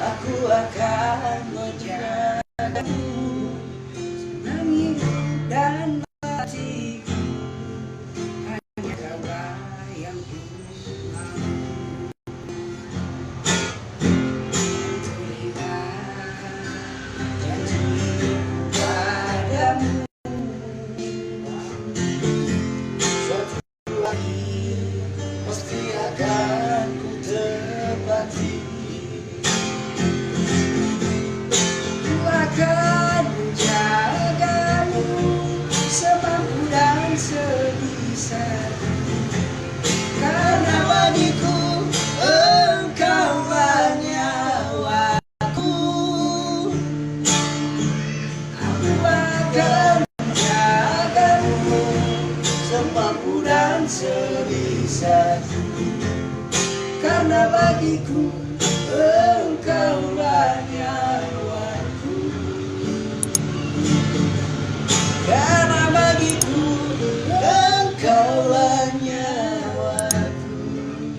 Aku akan menjagamu senang dan matiku, hanya kaulah yang ku mau. Terimalah janji padamu, suatu hari pasti akan ku tepati. Akan menjagamu semampu dan sebisa, karena bagiku engkaulah nyawaku. Aku akan menjagamu semampu dan sebisa, karena bagiku